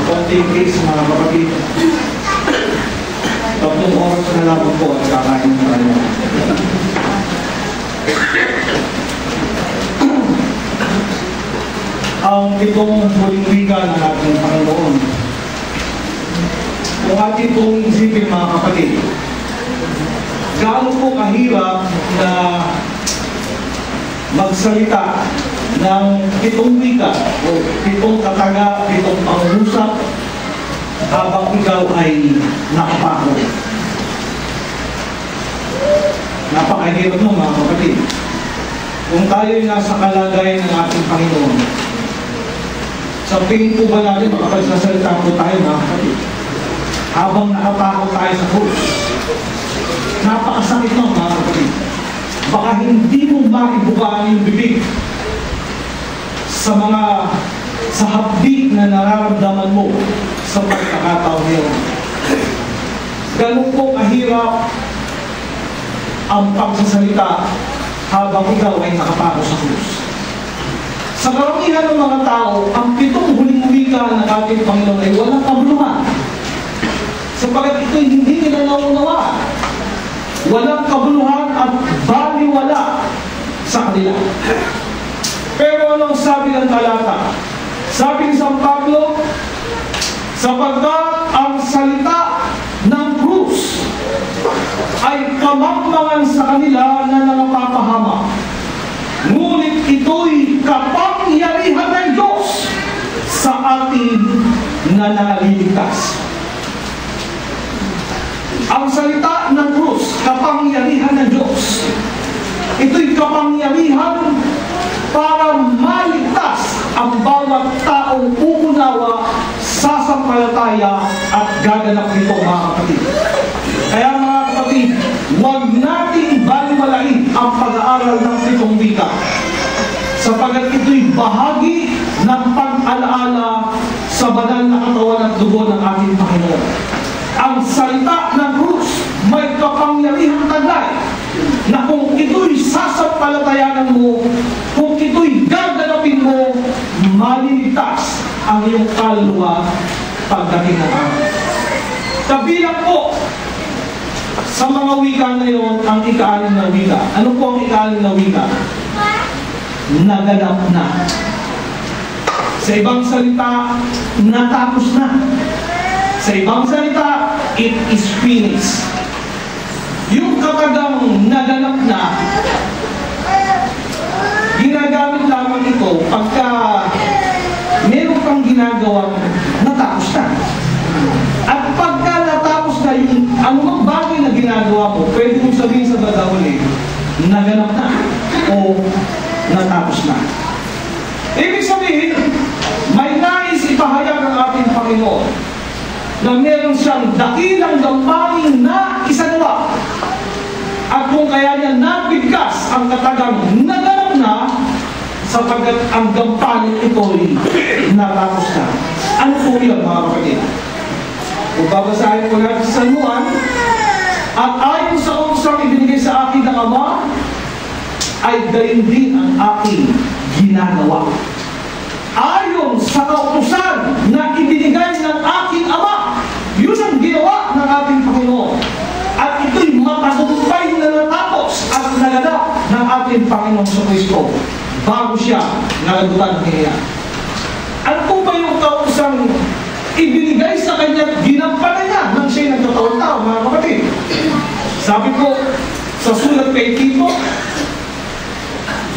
Konting case mga kapatid. 3 oras na lang po at kakain na tayo. Ang 7 huling wika ng ating Panginoon. Kung ating pong isipin mga kapatid, gaano po kahirap na magsalita ng 7 wika o 7 kataga, 7 pangungusap habang ikaw ay nakapako. Napakahirap mo mga kapatid. Kung tayo ay nasa kalagayan ng ating Panginoon, sa tingin po ba natin makapagsasalita po tayo mga kapatid habang nakapako tayo sa krus? Napakasakit mo mga kapatid. Baka hindi mo maibukaan yung bibig sa hapdi na nararamdaman mo sa pagkakataon yun. Ganun po kahirap ang pagsasalita habang ikaw ay nakapako sa krus. Sa karamihan ng mga tao, ang 7 huling wika ng ating Panginoon ay walang kabuluhan. Sapagat ito'y hindi nila nauunawaan. Walang kabuluhan at baliwala sa kanila. Pero anong sabi ng talata? Sabi ni San Pablo, sapagkat ang salita ng krus ay kamangmangan sa kanila na nangapapahamak. Ngunit ito'y kapangyarihan ng Diyos sa ating nanaliligtas. Ang salita ng krus, kapangyarihan ng Diyos. Ito'y kapangyarihan para maligtas ang bawat taong uunawa, sasampalataya at gaganap nito mga kapatid. Kaya mga kapatid, huwag nating baliwalain ang pag-aaral ng 7 wika, sapagat ito'y bahagi ng pag-alaala sa banal na katawan at dugo ng ating Panginoon. Ang salita ng krus may kapangyarihang taglay na kung ito'y sasampalatayanan mo, kung ito'y gaganapin mo, maliligtas ang iyong kaluluwa pagdating ng araw. Kabilang po sa mga wika na yon ang ika-6 na wika. Ano po ang ika-6 na wika? Naganap na. Sa ibang salita, natapos na. Sa ibang salita, it is finished. Yung katagang naganap na, ginagamit lamang ito pagka meron kang ginagawa, natapos na. At pagka natapos na yung anumang bagay na ginagawa mo, pwede mong sabihin sa dadawali, naganap na o natapos na. Ibig sabihin, may nais ipahayag ang ating Panginoon na meron siyang dakilang gampaning na isanwa. At kung kaya niya nabigkas ang katagang naganap na, sapagkat ang gampanin ito'y natapos na. Ano po yun mga kapatid? Kung babasahin ko natin sa San Juan, at ayon sa usang ibinigay sa akin ng Ama, ay gayon din ang aking ginagawa. Ayon sa kautusan na ibinigay ng aking Ama, yun ang ginawa ng ating Panginoon. At ito'y matagumpay na natapos at naganap ng ating Panginoon sa Kristo bago siya nagagutan ng kanya. Ano po ba yung kausang ibinigay sa kanya at ginampanan niya nang siya'y nagtatawang-tao, mga kapatid? Sabi po sa sulat kay Tito,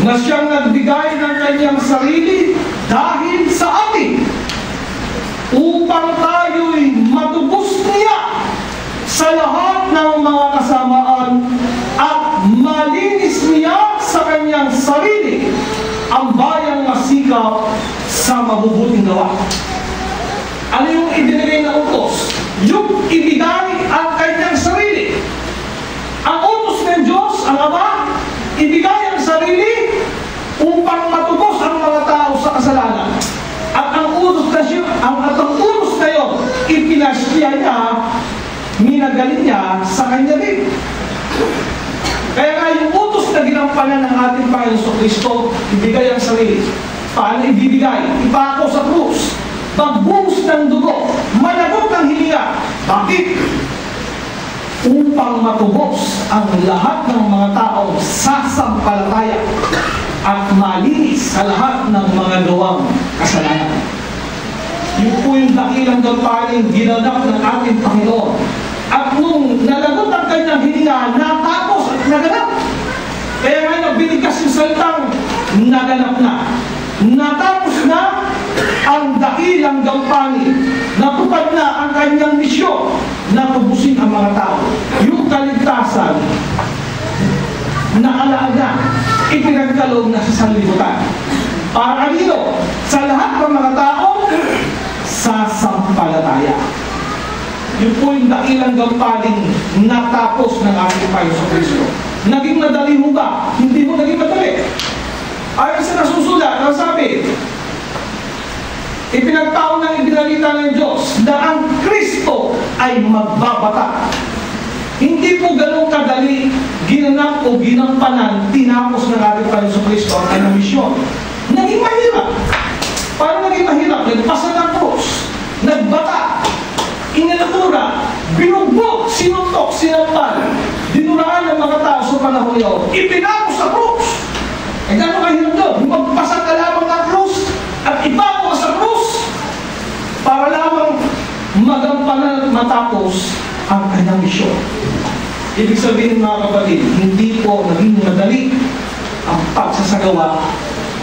na siyang nagbigay ng kanyang sarili dahil sa atin upang tayo'y matubos niya sa lahat ng mga kasamaan at malinis niya sa kanyang sarili ang bayang masikap sa mabubuting gawa. Ano yung ibinigay na utos? Yung ibigay ang kanyang sarili. Ang utos ng Diyos, ang Ama, ibigay ang sarili upang matubos ang mga tao sa kasalanan. At ang utos na siya, ang utos na yun, ipinasya niya, minagaling niya sa kanya din. Kaya nga yung utos na ginampanan ng ating Panginoon sa Kristo, ibigay ang sarili. Paano ibibigay? Ipako sa krus. Pagbuhos ng dugo. Managot ng hininga. Bakit? Upang matubos ang lahat ng mga taong sasampalataya at malinis sa lahat ng mga gawang kasalanan. Yun po yung dakilang gampaning ginanap ng ating Panginoon. At nung nalagot ang kanyang hininga, natapos at naganap. Kaya nga nagbinigas yung salitang naganap na. Natapos na ang dakilang gampanin. Natupad na ang kanyang misyon na tubusin ang mga tao. Yung kaligtasan na alaga, ipinagkaloob na sa sanlibutan. Para kanino? Sa lahat ng mga tao, sasampalataya. Yun po yung dakilang gampaning natapos ng ating Panginoon sa Kristo. Naging madali mo ba? Hindi mo naging madali. Ayon sa nasusulat, ang sabi, ipinagtaon ng ibinalita ng Diyos na ang Kristo ay magbabata. Hindi po ganun kadali ginanap o ginampanan, tinapos ng ating Panginoon sa Kristo ang kanyang misyon. Naging mahirap. Paano naging mahirap? Nagpasa ng krus, nagbata, inalatura, binugbog, sinuntok, sinampal, dinuraan ng mga tao sa panahon niyo, ipinapos sa krus. Eh gano'n kahirap doon? Magpasa ka lamang ng krus at ipako sa krus para lamang magampanan at matapos ang kanyang misyon. Ibig sabihin mga kapatid, hindi po naging madali ang pagsasagawa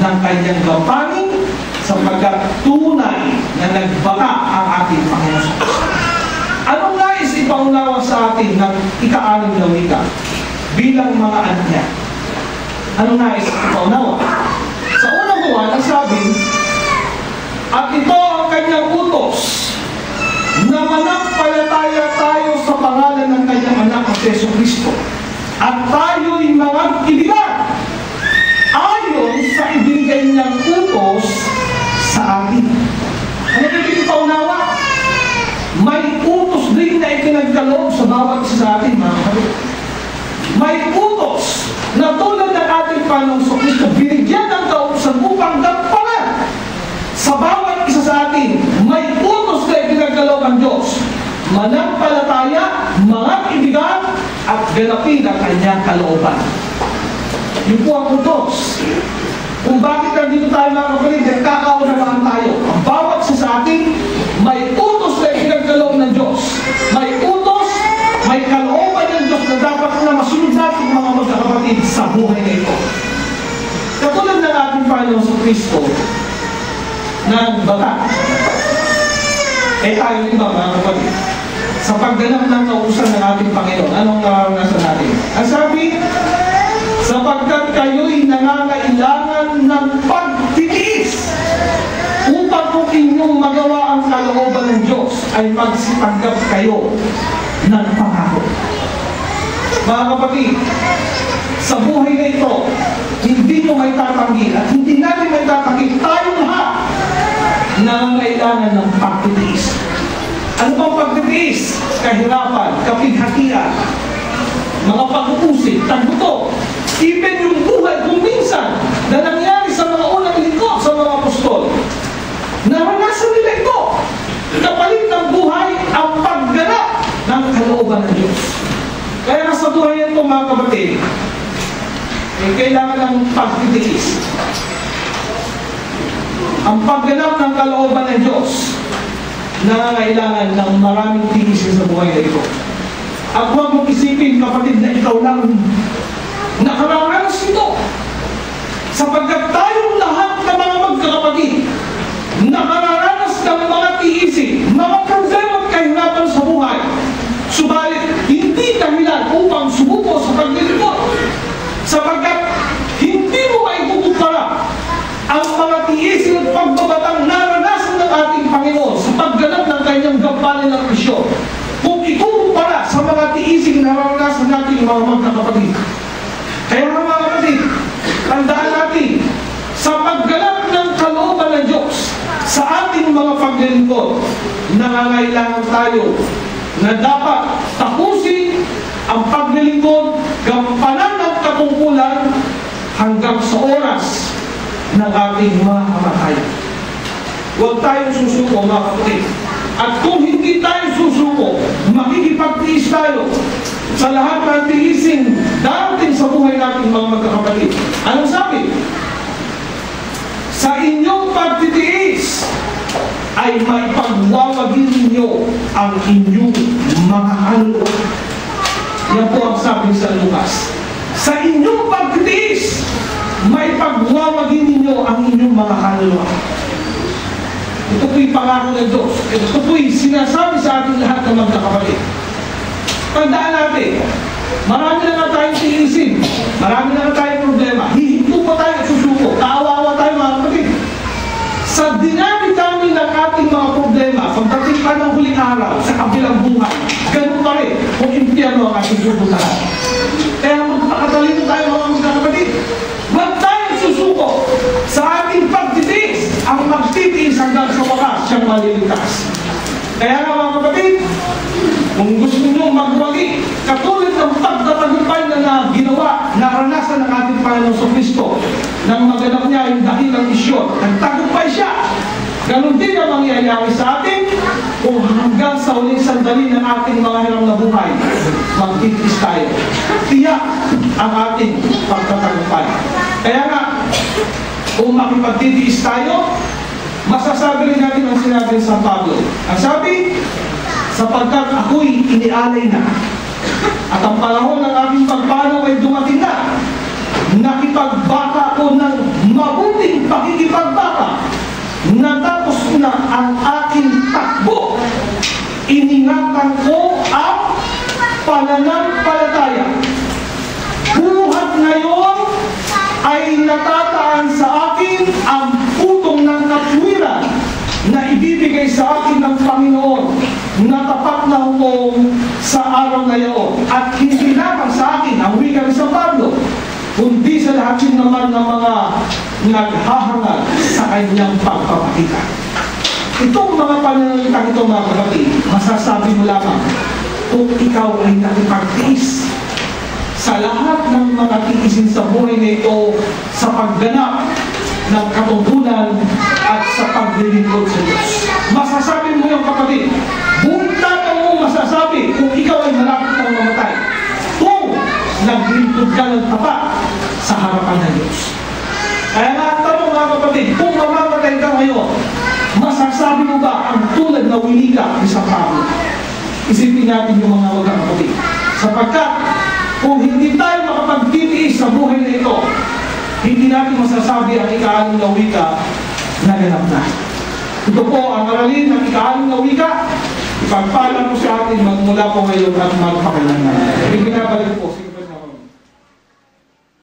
ng kanyang gampanin sapagkat tunay na nagbaka ang ating Panginoon. Anong nais ipaunawa sa atin ng ika-anim na wika bilang mga anak niya? Anong nais ipaunawa? Sa unang buwan, ang sabi, at ito ang kanyang utos na manampalataya tayo sa pangalan ng kanyang anak na Yesu Kristo at tayo'y mga ibigan ayon sa ibigay niyang utos sa atin. Ano ibig paunawa? May utos din na ipinagkaloob sa bawat isa sa atin, mga kapatid. May utos na tulad ng ating Panginoong Kristo, binigyan ng kautusan upang gampanan sa bawat isa sa atin. May utos na ipinagkaloob ang Diyos. Manampalataya, mga ibigan, at ganapin ang kanyang kalooban. Yun po ang utos. Kung bakit nandito tayo mga kapatid, nagkakaunawaan tayo. Ang bawat isa sa atin, may utos na ipinagkaloob ng Diyos. May utos, may kalooban ng Diyos na dapat na masunod natin mga magkakapatid sa buhay na ito. Katulad ng ating Panginoon sa Kristo, nagbata. Tayo iba mga kapatid. Sa pagganap ng kautusan ng ating Panginoon, anong naranasan natin? Ang sabi, sapagkat kayo'y nangangailangan ng pagtitiis upang kung inyong magawa ang kalooban ng Diyos ay magsitanggap kayo ng pangako. Mga kapatid, sa buhay na ito, hindi nyo may tatanggi at hindi natin may tatanggi, tayong lahat nangangailangan ng pagtitiis. Ano bang pagtitiis? Kahirapan, kapighatian, mga pag-uusig, tagbuto, even yung buhay kung minsan na nangyari sa mga unang lingkod sa mga apostol. Naranasan nila ito. Kapalit ng buhay ang pagganap ng kalooban ng Diyos. Kaya nasa buhay ito mga kapatid, kailangan ng pagtitiis. Ang pagganap ng kalooban ng Diyos nangangailangan ng maraming tiisin sa buhay na ito. At huwag mong isipin kapatid na ikaw lang nakararanas ito. Sapagkat tayong lahat ng mga magkakapatid nakararanas ng mga tiisin, mga problema at kahirapan sa buhay. Subalit, hindi dahilan upang sumuko sa paglilingkod. Sapagkat hindi mo maikukumpara ang mga tiisin at pagbabatang naranasan ng ating Panginoon sa pagganap ng kanyang gampanin ng misyon. Kung ikukumpara sa mga tiising naranasan natin mga magkakapatid. Kaya mga kapatid, tandaan natin, sa pagganap ng kalooban ng Diyos sa ating mga paglilingkod, nangangailangan tayo na dapat tapusin ang paglilingkod, gampanan ng katungkulan hanggang sa oras na ng ating mga kamatayan. Huwag tayong susuko, mga kapatid. At kung hindi tayo susuko, makikipagtiis tayo sa lahat ng tiising darating sa buhay natin, mga magkakapatid. Anong sabi? Sa inyong pagtitiis ay maipagwawagin ninyo ang inyong mga kaluluwa. Yan po ang sabi sa Lucas. Sa inyong pagtitiis, maipagwawagin ninyo ang inyong mga kaluluwa. Ito po'y pangako ng Diyos. Ito po'y sinasabi sa ating lahat ng magkakapatid. Tandaan natin, marami na nga tayong tiisin, marami na nga tayong problema, hihinto pa tayo at susuko, kaawawa tayo mga kapatid. Sa dinami-dami ng ating mga problema, pagdating pa ng huling araw, sa kabilang buhay, ganun pa rin kung impyerno ang ating pupuntahan. Kaya magpakatalino tayo mga magkakapatid. Huwag tayong susuko sa ating pagtitiis. Ang magtitiis hanggang sa wakas, siyang maliligtas. Kaya nga mga kapatid, kung gusto nyo magwagi, katulad ng pagtatagumpay na ginawa, naranasan ng ating Panginoon Kristo, nang maganap niya yung dakilang misyon, nagtagumpay siya. Ganon din ang mangyayari sa atin kung hanggang sa uling sandali ng ating mga hirang na buhay, magtitiis tayo. Tiyak ang ating pagtatagumpay. Kaya nga, kung makipagtitiis tayo, masasabi rin natin ang sinabi sa Pablo. Ang sabi, sapagkat ako'y inialay na at ang panahon ng aking pagpanaw ay dumating na, nakipagbaka ko ng mabuting pakikipagbaka, natapos ko na ang aking takbo, iningatan ko ang pananampalataya. Buhat ngayon ay natataan sa akin ang putong ng katwiran na ibibigay sa akin ng Panginoon na tapat na hukom sa araw na iyon. At hindi lamang sa akin ang wika ni San Pablo, kundi sa lahat din naman ng mga naghahangad sa kanyang pagpapakita. Itong mga pananalitang ito mga kapatid, masasabi mo lamang kung ikaw ay nakipagtiis sa lahat ng mga tiisin sa buhay na ito sa pagganap ng katungkulan at sa paglilingkod sa Diyos. Masasabi mo yung kapatid, bunta mo masasabi kung ikaw ay malapit ng mamatay kung naglingkod ka ng tapat sa harapan ng Diyos. Kaya nga tanong mga kapatid, kung mamamatay ka ngayon, masasabi mo ba ang tulad na winika ni San Pablo? Isipin natin yung mga wagang kapatid. Sapagkat kung hindi tayo makapagtitiis sa buhay na ito, hindi natin masasabi ang ika-6 na wika na ganap na. Ito po ang aralin ng ika-6 na wika. Ipagpala po sa atin magmula po ngayon at magpakailangan.